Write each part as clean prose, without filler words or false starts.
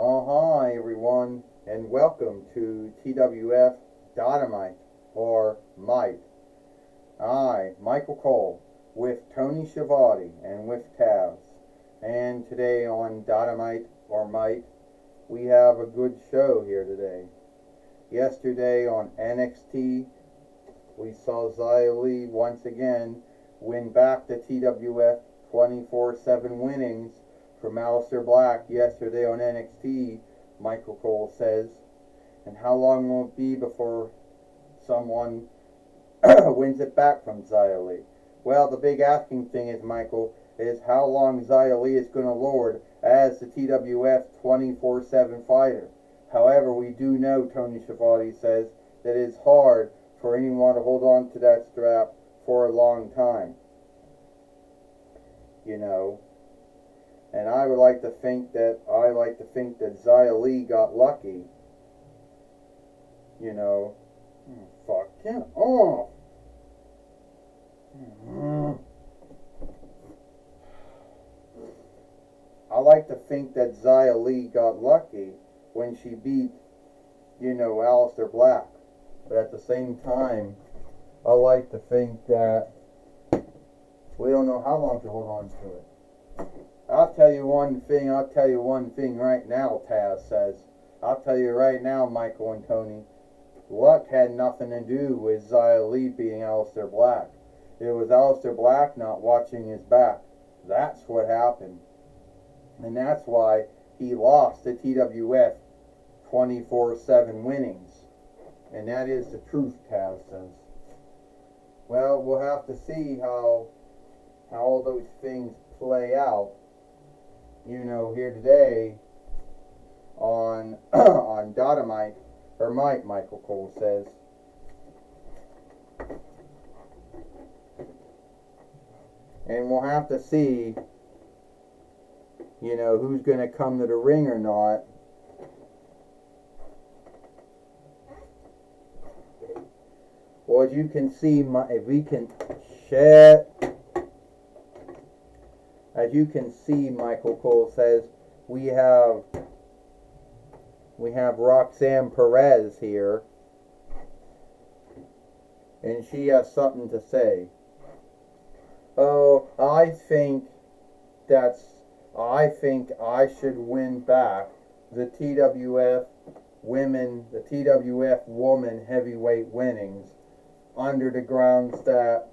Hi everyone, and welcome to TWF Dynamite, or Might. I, Michael Cole, with Tony Schiavone and with Taz. And today on Dynamite, or Might, we have a good show here today. Yesterday on NXT, we saw Xia Li once again win back the TWF 24/7 winnings from Aleister Black yesterday on NXT, Michael Cole says. And how long will it be before someone wins it back from Xia Li? Well, the big asking thing is, Michael, is how long Xia Li is going to lord as the TWF 24/7 fighter. However, we do know, Tony Schiavone says, that it is hard for anyone to hold on to that strap for a long time. You know. And I like to think that Xia Li got lucky. You know. Fuck him off. I like to think that Xia Li got lucky when she beat, Aleister Black. But at the same time, I like to think that we don't know how long to hold on to it. I'll tell you one thing right now, Taz says. I'll tell you right now, Michael and Tony. Luck had nothing to do with Xia Li beating Aleister Black. It was Aleister Black not watching his back. That's what happened. And that's why he lost the TWF 24/7 winnings. And that is the truth, Taz says. Well, we'll have to see how all those things play out, here today on on Dynamite, or Might, Michael Cole says. And we'll have to see, who's going to come to the ring or not. Well, as you can see, as you can see, Michael Cole says, we have Roxanne Perez here, and she has something to say. Oh, I think I should win back the TWF woman heavyweight winnings under the grounds that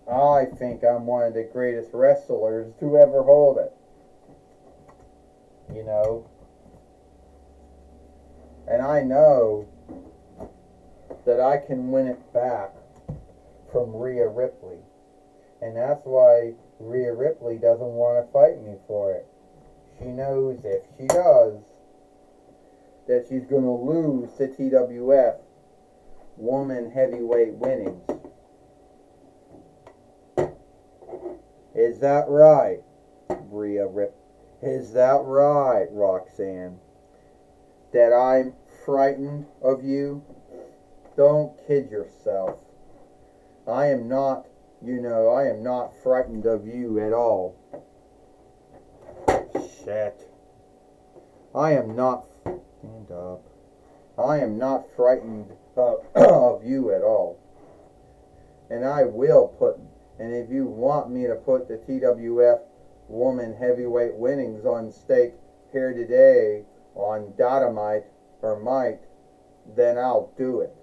I think I'm one of the greatest wrestlers to ever hold it. And I know that I can win it back from Rhea Ripley. And that's why Rhea Ripley doesn't want to fight me for it. She knows if she does, that she's going to lose the TWF woman heavyweight winnings. Is that right, Rhea Ripley? Is that right, Roxanne? That I'm frightened of you? Don't kid yourself. I am not frightened of you at all. Shit. I am not frightened of you at all. And if you want me to put the TWF woman heavyweight winnings on stake here today on Dynamite or Might, then I'll do it.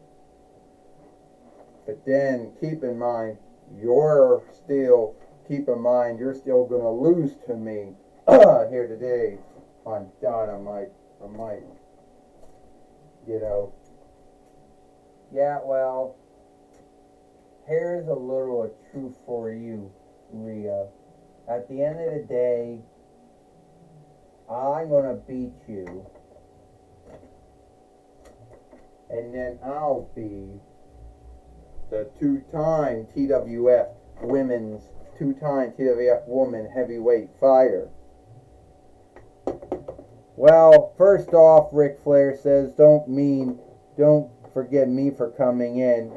But then keep in mind, you're still going to lose to me here today on Dynamite or Might. Yeah, well, here's a little truth for you, Rhea. At the end of the day, I'm going to beat you. And then I'll be the two-time TWF woman heavyweight fighter. Well, first off, Ric Flair says, don't forget me for coming in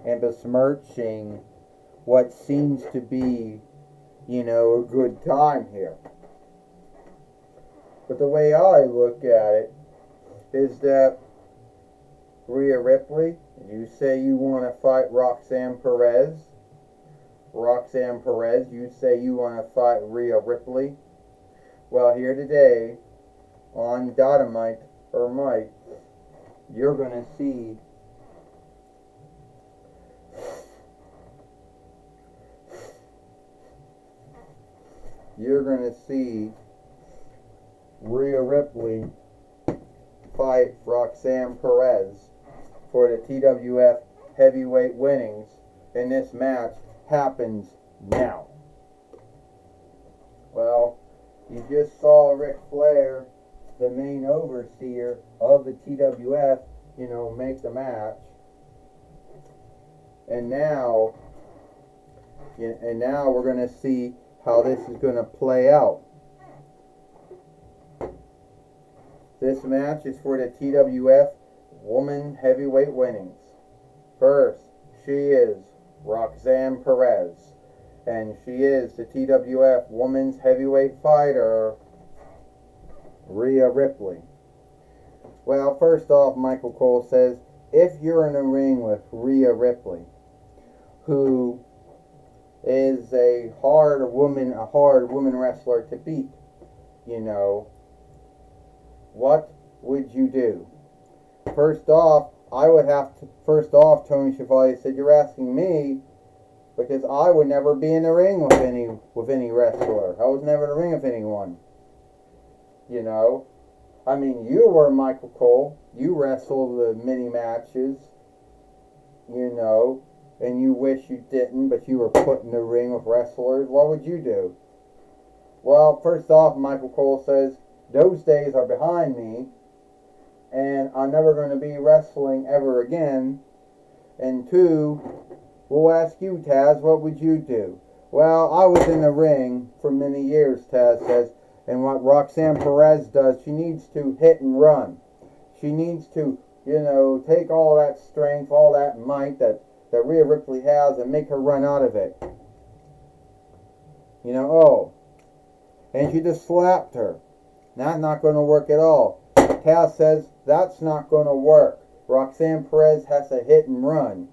and besmirching what seems to be, a good time here. But the way I look at it is that Rhea Ripley, you say you want to fight Roxanne Perez. Roxanne Perez, you say you want to fight Rhea Ripley. Well, here today on Dynamite or Mike, you're going to see Rhea Ripley fight Roxanne Perez for the TWF heavyweight winnings, and this match happens now. Well, you just saw Ric Flair, the main overseer of the TWF, make the match, and now we're going to see how this is going to play out. This match is for the TWF Woman Heavyweight Winnings. First, she is Roxanne Perez, and she is the TWF Women's Heavyweight Fighter, Rhea Ripley. Well, first off, Michael Cole says, if you're in a ring with Rhea Ripley, who is a hard woman wrestler to beat, what would you do? First off, Tony Schiavone said, you're asking me because I would never be in the ring with any wrestler. I was never in the ring with anyone. I mean, you were Michael Cole. You wrestled the mini matches, and you wish you didn't, but you were put in the ring with wrestlers. What would you do? Well, first off, Michael Cole says, those days are behind me, and I'm never going to be wrestling ever again. And two, we'll ask you, Taz, what would you do? Well, I was in the ring for many years, Taz says, and what Roxanne Perez does, she needs to hit and run. She needs to, take all that strength, all that might that Rhea Ripley has and make her run out of it. And she just slapped her. That's not going to work at all. Taz says that's not going to work. Roxanne Perez has to hit and run.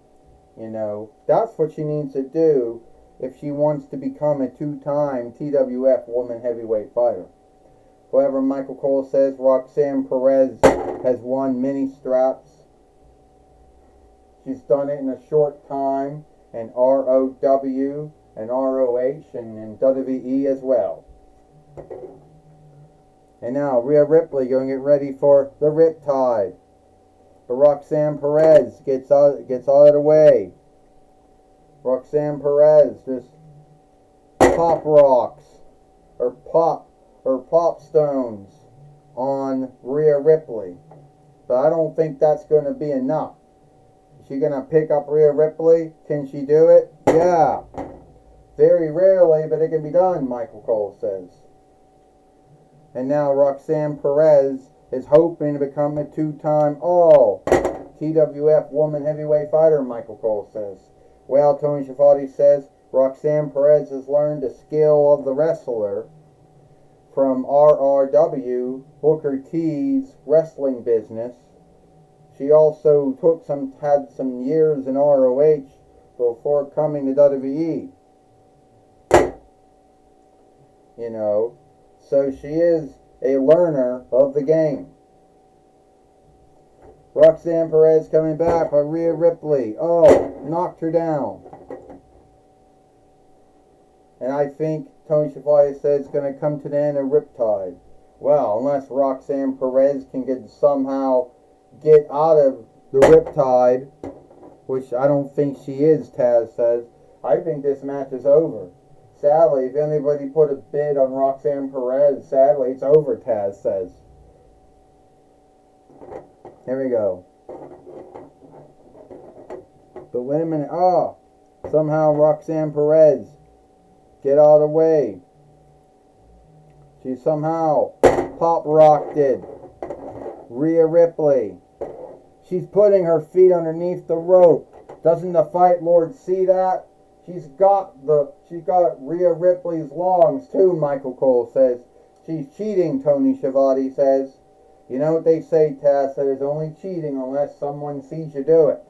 That's what she needs to do if she wants to become a two-time TWF Woman Heavyweight Fighter. However, Michael Cole says Roxanne Perez has won many straps. She's done it in a short time in ROW and ROH and in WWE as well. And now Rhea Ripley going to get ready for the Riptide. But Roxanne Perez gets out of the way. Roxanne Perez just pop rocks or pop stones on Rhea Ripley. But I don't think that's going to be enough. Is she going to pick up Rhea Ripley? Can she do it? Yeah. Very rarely, but it can be done, Michael Cole says. And now Roxanne Perez is hoping to become a two-time TWF Woman Heavyweight Fighter, Michael Cole says. Well, Tony Schiavone says Roxanne Perez has learned the skill of the wrestler from RRW, Booker T's wrestling business. She also had some years in ROH before coming to WWE. So she is a learner of the game. Roxanne Perez coming back by Rhea Ripley. Knocked her down. And I think Tony Schiavone says it's going to come to the end of Riptide. Well, unless Roxanne Perez can somehow get out of the Riptide, which I don't think she is, Taz says, I think this match is over. Sadly, if anybody put a bid on Roxanne Perez, sadly, it's over, Taz says. Here we go. But wait a minute. Somehow Roxanne Perez get out of the way. She somehow pop-rocked it. Rhea Ripley. She's putting her feet underneath the rope. Doesn't the Fight Lord see that? She's got Rhea Ripley's longs too, Michael Cole says. She's cheating, Tony Schiavone says. You know what they say, Taz, that is only cheating unless someone sees you do it.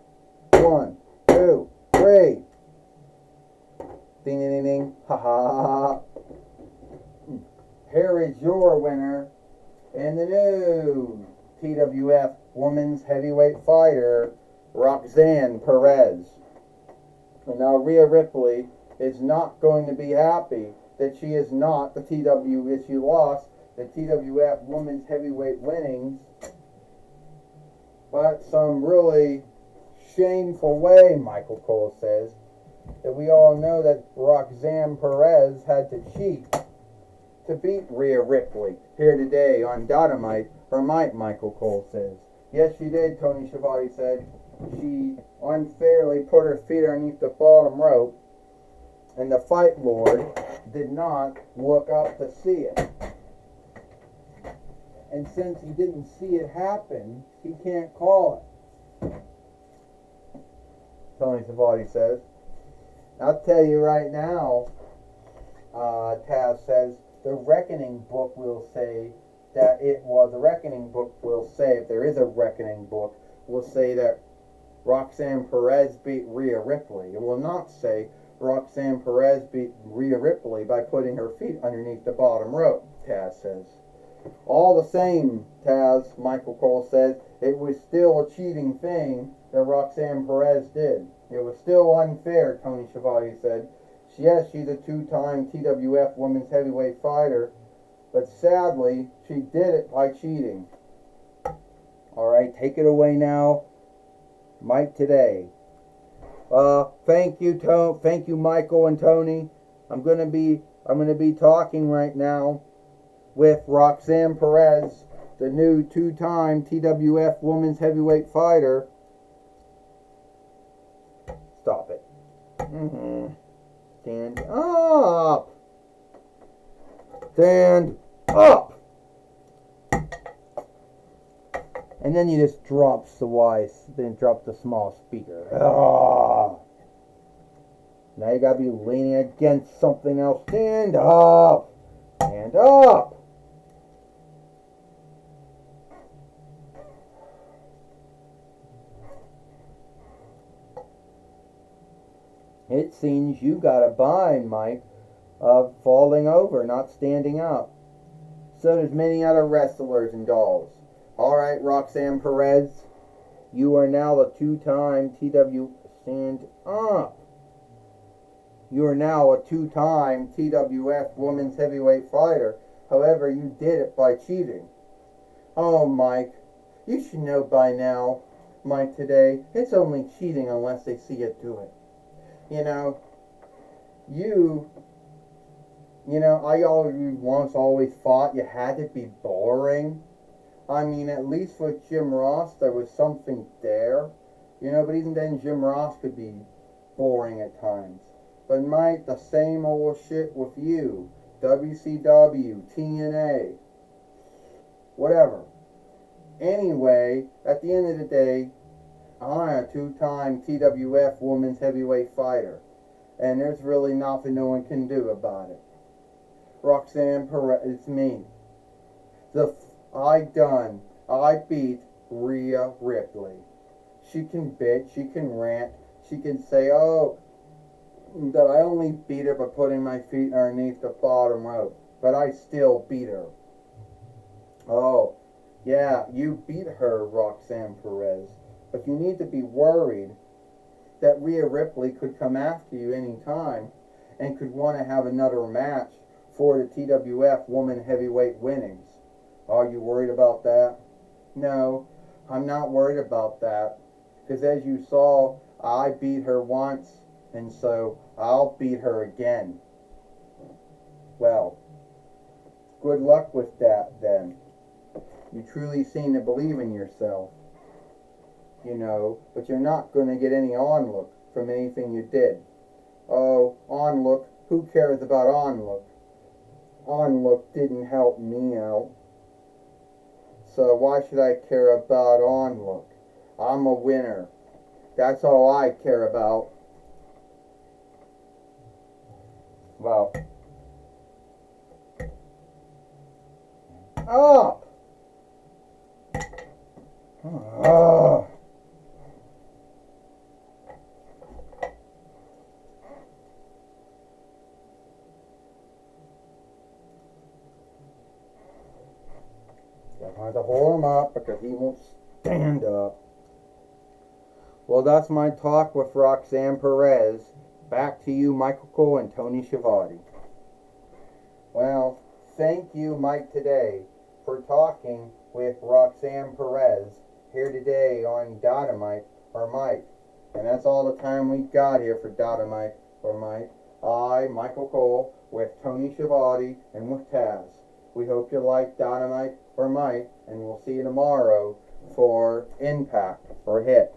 1, 2, 3. Ding, ding, ding, ding. Ha ha ha. Here is your winner and the new TWF Women's Heavyweight Fighter, Roxanne Perez. And now Rhea Ripley is not going to be happy that she is not that she lost the TWF Women's Heavyweight winnings, but some really shameful way, Michael Cole says, that we all know that Roxanne Perez had to cheat to beat Rhea Ripley here today on Dynamite, or Might, Michael Cole says. Yes, she did, Tony Schiavone said. She unfairly put her feet underneath the bottom rope, and the Fight Lord did not look up to see it. And since he didn't see it happen, he can't call it. Tony Schiavone says. I'll tell you right now, Taz says, the Reckoning book will say that it was, the Reckoning book will say, if there is a Reckoning book, will say that Roxanne Perez beat Rhea Ripley. It will not say Roxanne Perez beat Rhea Ripley by putting her feet underneath the bottom rope, Taz says. All the same, Taz, Michael Cole said, it was still a cheating thing that Roxanne Perez did. It was still unfair, Tony Schiavone said. Yes, she's a two-time TWF Women's Heavyweight Fighter, but sadly, she did it by cheating. All right, take it away now, Mike today. Thank you, Michael and Tony. I'm gonna be talking right now with Roxanne Perez, the new two-time TWF Women's Heavyweight Fighter. Stop it. Stand up. Stand up. And then you just drop the small speaker. Now you gotta be leaning against something else. Stand up. Stand up. It seems you got a bind, Mike, of falling over, not standing up. So does many other wrestlers and dolls. All right, Roxanne Perez, you are now the two-time stand up. You are now a two-time TWF Women's Heavyweight Fighter. However, you did it by cheating. Oh, Mike, you should know by now, Mike, today, it's only cheating unless they see you do it. You know, I always thought you had to be boring. I mean, at least with Jim Ross, there was something there. But even then, Jim Ross could be boring at times. But Mike, the same old shit with you. WCW, TNA, whatever. Anyway, at the end of the day, I'm a two-time TWF Women's Heavyweight Fighter. And there's really nothing no one can do about it. Roxanne Perez, it's me. I beat Rhea Ripley. She can bitch, she can rant, she can say, that I only beat her by putting my feet underneath the bottom rope. But I still beat her. Oh, yeah, you beat her, Roxanne Perez. But you need to be worried that Rhea Ripley could come after you any time and could want to have another match for the TWF Woman Heavyweight winnings. Are you worried about that? No, I'm not worried about that. Because as you saw, I beat her once, and so I'll beat her again. Well, good luck with that then. You truly seem to believe in yourself. But you're not going to get any onlook from anything you did. Oh, onlook, who cares about onlook? Onlook didn't help me out. So why should I care about onlook? I'm a winner. That's all I care about. Well, up. Oh. I have to hold him up because he won't stand up. Well, that's my talk with Roxanne Perez. Back to you, Michael Cole and Tony Schiavone. Well, thank you, Mike, today for talking with Roxanne Perez here today on Dynamite or Mike. And that's all the time we've got here for Dynamite or Mike. I, Michael Cole, with Tony Schiavone and with Taz. We hope you like Dynamite or Mike, and we'll see you tomorrow for Impact or Hit.